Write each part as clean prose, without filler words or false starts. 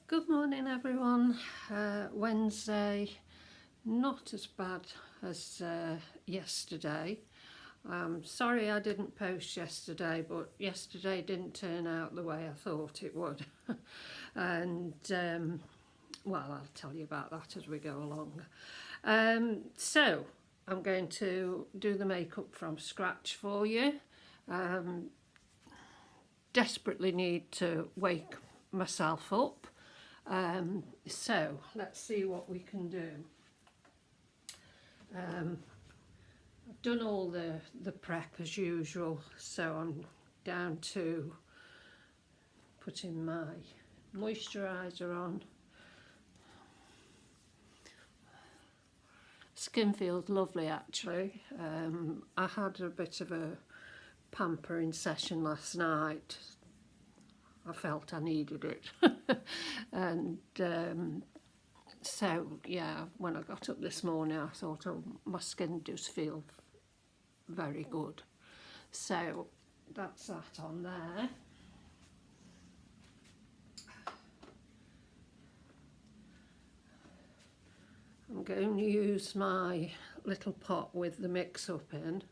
Good morning everyone. Wednesday, not as bad as yesterday. Sorry I didn't post yesterday, but yesterday didn't turn out the way I thought it would. And well, I'll tell you about that as we go along. So I'm going to do the makeup from scratch for you. Desperately need to wake myself up. So let's see what we can do. I've done all the prep as usual, so I'm down to putting my moisturiser on. Skin feels lovely actually. I had a bit of a pampering session last night. I felt I needed it. And so yeah, when I got up this morning I thought, oh, my skin does feel very good. So that's that on there. I'm going to use my little pot with the mix-up in.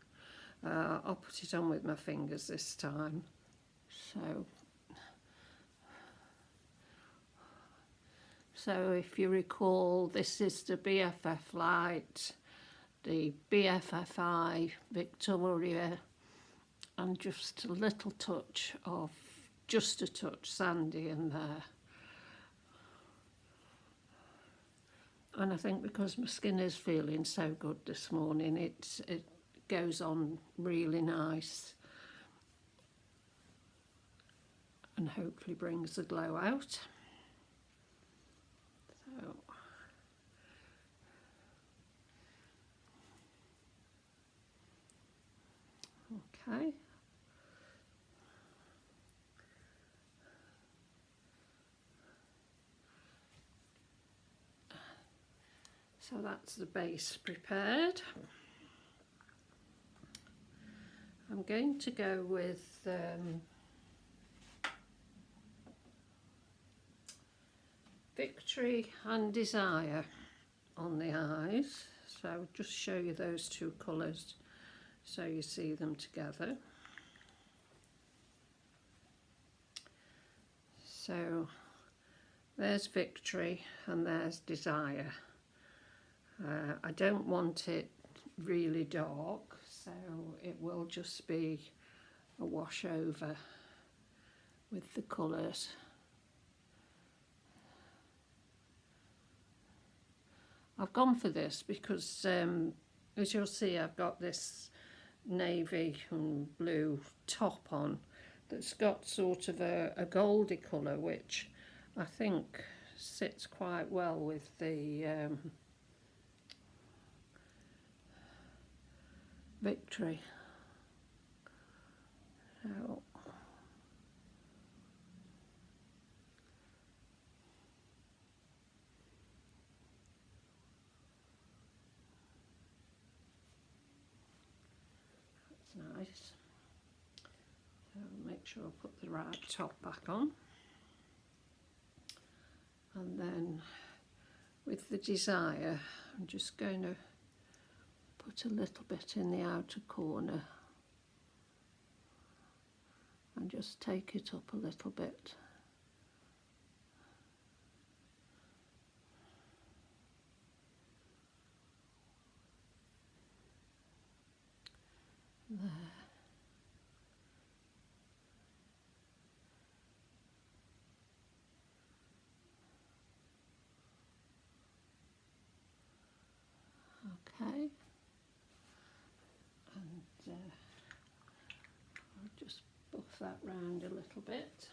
I'll put it on with my fingers this time. So if you recall, this is the BFF Light, the BFFI Victoria, and just a little touch of, just a touch Sandy in there. And I think because my skin is feeling so good this morning, it goes on really nice and hopefully brings the glow out. So okay. So that's the base prepared. I'm going to go with Victory and Desire on the eyes. So I'll just show you those two colours so you see them together. So there's Victory and there's Desire. I don't want it really dark, so it will just be a wash over with the colours. I've gone for this because as you'll see, I've got this navy and blue top on that's got sort of a goldy colour, which I think sits quite well with the Victory. So that's nice. So make sure I put the right top back on. And then with the Desire, I'm just going to put a little bit in the outer corner and just take it up a little bit. There. Okay. And I'll just buff that round a little bit.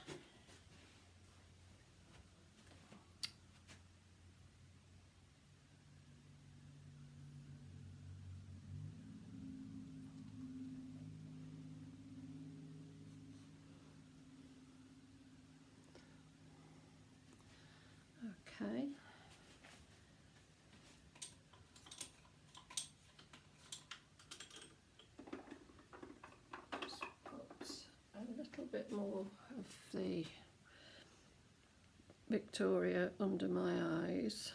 Okay. Just put a little bit more of the Victoria under my eyes.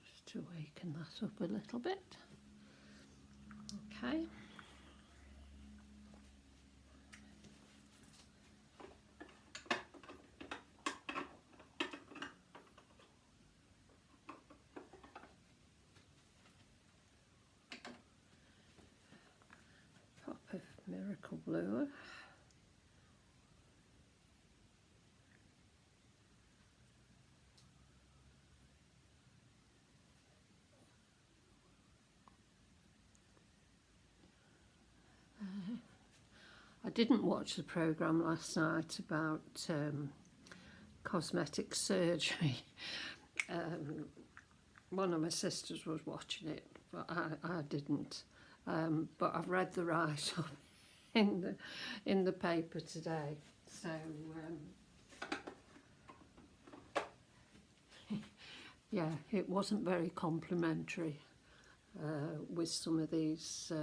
Just to waken that up a little bit. Okay. Pop of Miracle Blue. I didn't watch the programme last night about cosmetic surgery. One of my sisters was watching it, but I didn't. But I've read the write-up in the paper today, so yeah, it wasn't very complimentary with some of these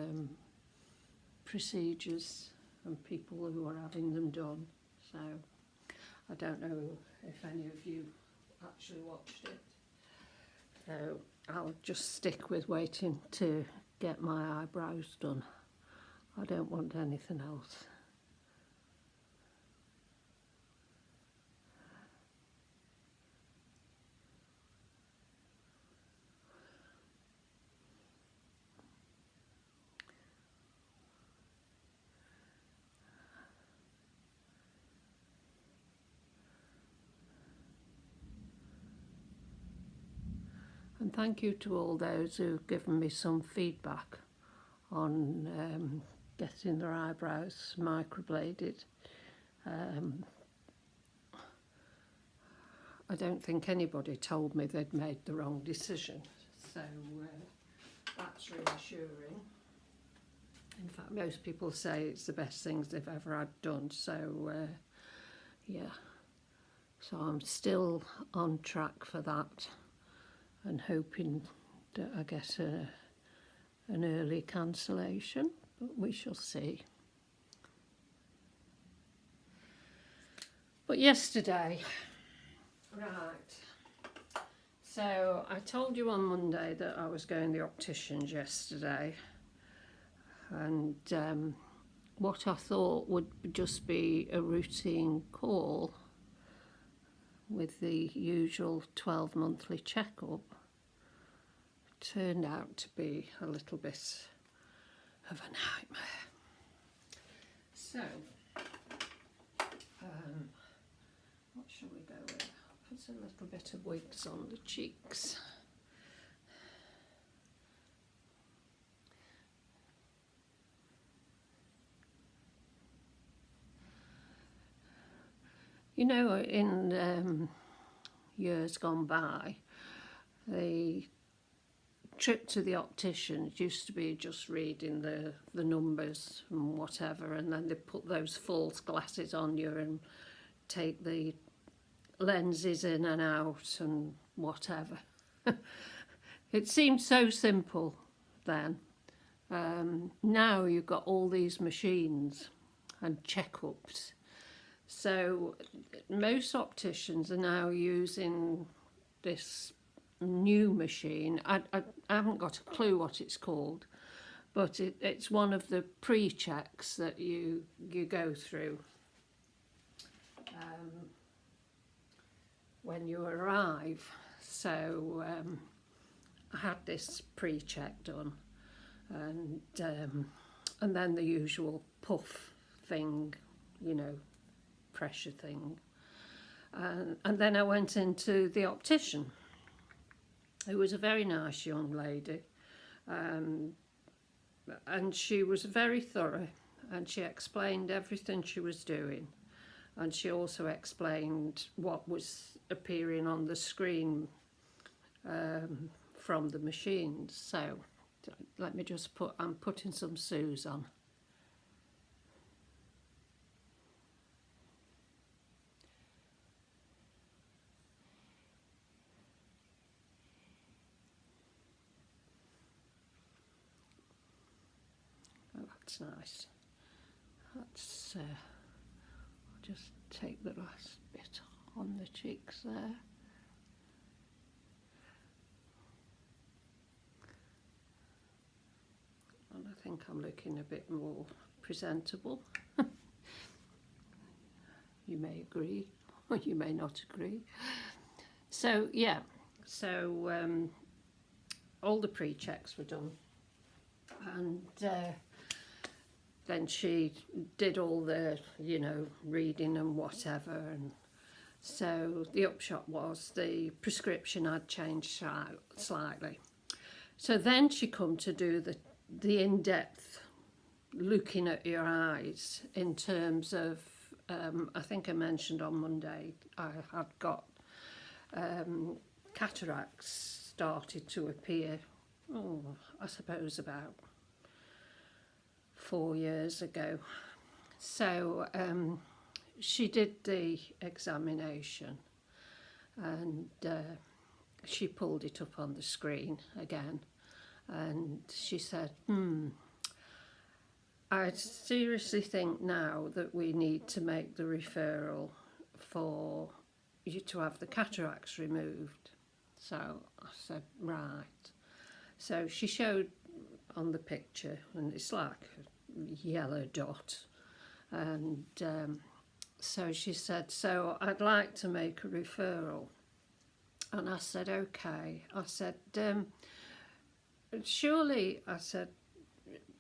procedures and people who are having them done. So I don't know if any of you actually watched it. So I'll just stick with waiting to get my eyebrows done. I don't want anything else. And thank you to all those who've given me some feedback on getting their eyebrows microbladed. I don't think anybody told me they'd made the wrong decision, so that's reassuring. In fact, most people say it's the best things they've ever had done, so yeah. So I'm still on track for that and hoping that I get an early cancellation, but we shall see. But yesterday, right, so I told you on Monday that I was going to the opticians yesterday, and what I thought would just be a routine call with the usual 12 monthly checkup turned out to be a little bit of a nightmare. So, what shall we go with? Put a little bit of wigs on the cheeks. You know, in years gone by, the trip to the opticians used to be just reading the numbers and whatever, and then they put those false glasses on you and take the lenses in and out and whatever. It seemed so simple then. Now you've got all these machines and checkups. So most opticians are now using this new machine. I haven't got a clue what it's called, but it's one of the pre-checks that you go through when you arrive. So I had this pre-check done, and then the usual puff thing, you know, pressure thing, and then I went into the optician, who was a very nice young lady, and she was very thorough, and she explained everything she was doing, and she also explained what was appearing on the screen from the machines. So Let me just I'm putting some Suze on. Oh, that's nice. That's, I'll just take the last bit on the cheeks there. And I think I'm looking a bit more presentable. You may agree, or you may not agree. So yeah, so all the pre-checks were done, and then she did all the, you know, reading and whatever, and so the upshot was the prescription had changed slightly. So then she come to do the in-depth looking at your eyes in terms of, I think I mentioned on Monday, I had got cataracts started to appear, I suppose about 4 years ago. So she did the examination, and she pulled it up on the screen again, and she said, I seriously think now that we need to make the referral for you to have the cataracts removed. So I said, right. So she showed on the picture, and it's like a yellow dot, and so she said, so I'd like to make a referral. And I said, okay. I said, surely, I said,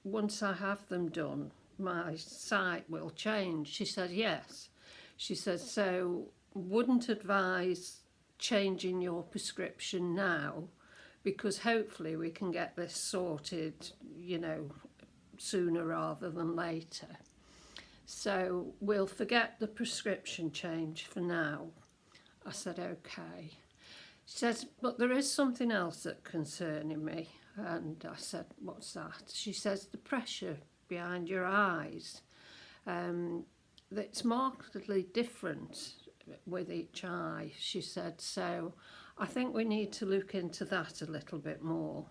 once I have them done, my sight will change. She said, yes. She said, so wouldn't advise changing your prescription now, because hopefully we can get this sorted, you know, sooner rather than later. So we'll forget the prescription change for now. I said, okay. She says, but there is something else that's concerning me. And I said, what's that? She says, the pressure behind your eyes. It's markedly different with each eye, she said. So I think we need to look into that a little bit more.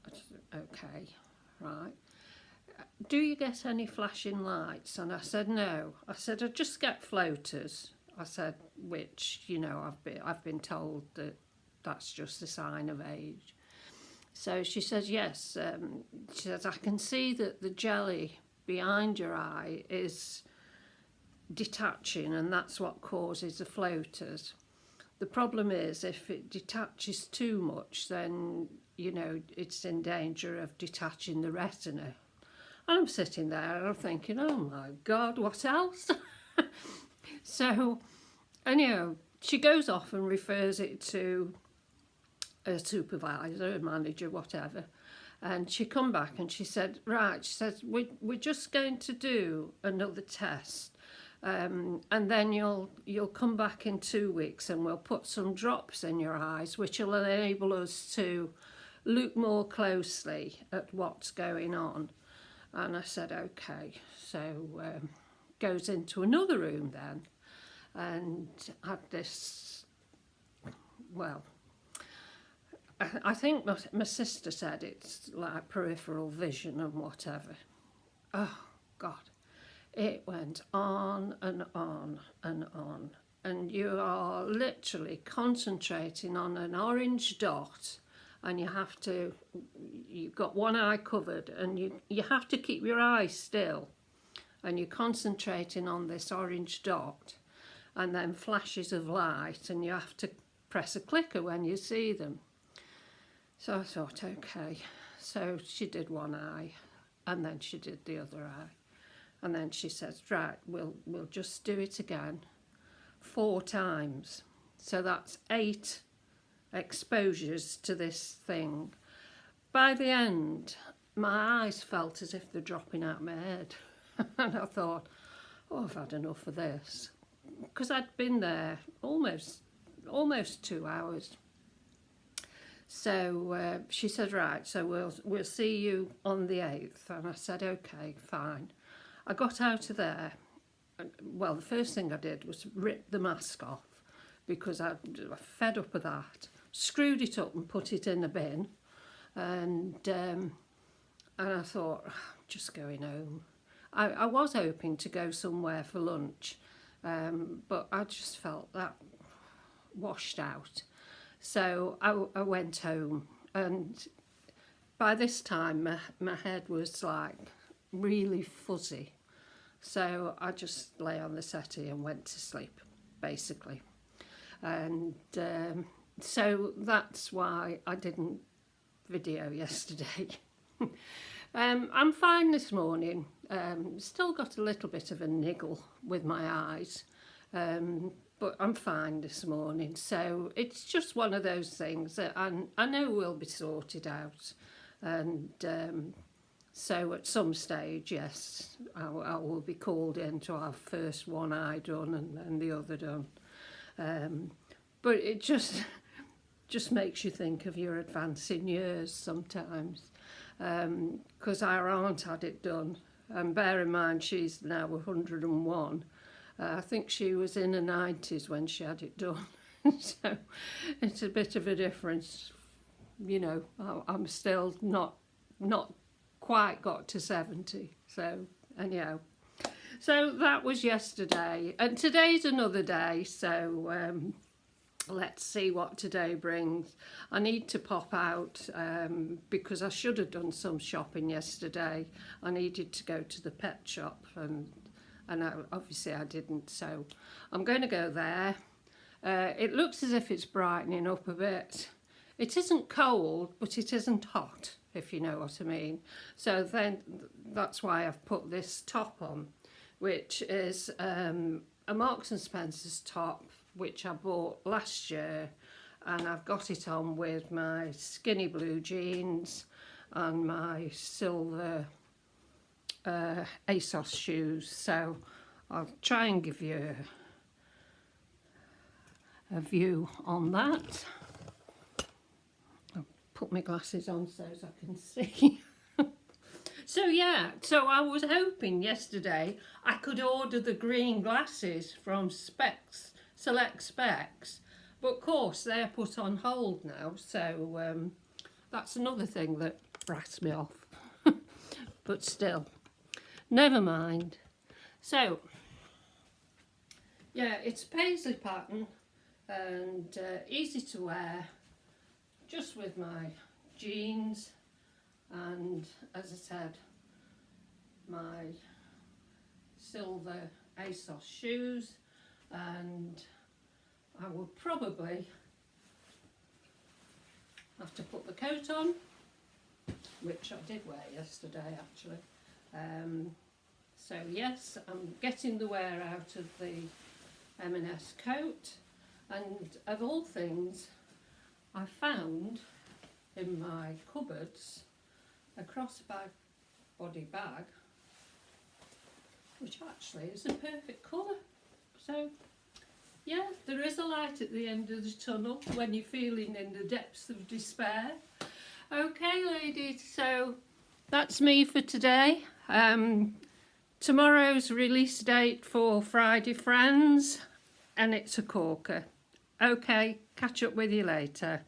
I said, okay, right. Do you get any flashing lights? And I said, no. I said, I just get floaters. I said, which, you know, I've been told that that's just a sign of age. So she says, yes. She says, I can see that the jelly behind your eye is detaching, and that's what causes the floaters. The problem is, if it detaches too much, then, you know, it's in danger of detaching the retina. And I'm sitting there and I'm thinking, oh my God, what else? So, anyhow, she goes off and refers it to a supervisor, a manager, whatever. And she come back and she said, right, she says, we're just going to do another test. And then you'll come back in 2 weeks and we'll put some drops in your eyes, which will enable us to look more closely at what's going on. And I said, okay. So goes into another room then, and had this, well, I think my sister said it's like peripheral vision and whatever. Oh, God. It went on and on and on. And you are literally concentrating on an orange dot, and you've got one eye covered, and you have to keep your eyes still. And you're concentrating on this orange dot, and then flashes of light, and you have to press a clicker when you see them. So I thought, okay. So she did one eye, and then she did the other eye. And then she says, right, we'll just do it again 4 times. So that's 8 exposures to this thing. By the end, my eyes felt as if they're dropping out my head. And I thought, oh, I've had enough of this. Because I'd been there almost 2 hours. So she said, right, so we'll see you on the 8th. And I said, okay, fine. I got out of there. Well, the first thing I did was rip the mask off because I fed up with that. Screwed it up and put it in a bin. And I thought, just going home. I was hoping to go somewhere for lunch, but I just felt that washed out. So I went home, and by this time my head was like really fuzzy. So I just lay on the settee and went to sleep, basically. And so that's why I didn't video yesterday. I'm fine this morning. Still got a little bit of a niggle with my eyes, but I'm fine this morning. So it's just one of those things that I know will be sorted out. And so at some stage, yes, I will be called in to have first one eye done and then the other done. But it just makes you think of your advancing years sometimes, because our aunt had it done. And bear in mind, she's now 101. I think she was in her 90s when she had it done. So it's a bit of a difference. You know, I'm still not quite got to 70. So anyhow, so that was yesterday, and today's another day. So let's see what today brings. I need to pop out because I should have done some shopping yesterday. I needed to go to the pet shop, and obviously I didn't. So I'm going to go there. It looks as if it's brightening up a bit. It isn't cold, but it isn't hot, if you know what I mean. So then that's why I've put this top on, which is a Marks and Spencer's top, which I bought last year, and I've got it on with my skinny blue jeans and my silver ASOS shoes. So I'll try and give you a view on that. I'll put my glasses on so as I can see. So yeah, so I was hoping yesterday I could order the green glasses from Select Specs, but of course they're put on hold now, so that's another thing that brats me off. But still, never mind. So yeah, it's a paisley pattern and easy to wear, just with my jeans and, as I said, my silver ASOS shoes. And I will probably have to put the coat on, which I did wear yesterday actually. So yes, I'm getting the wear out of the M&S coat, and of all things I found in my cupboards a crossbody bag, which actually is a perfect colour. So yeah, there is a light at the end of the tunnel when you're feeling in the depths of despair. Okay ladies, so that's me for today. Tomorrow's release date for Friday Friends, and it's a corker. Okay, catch up with you later.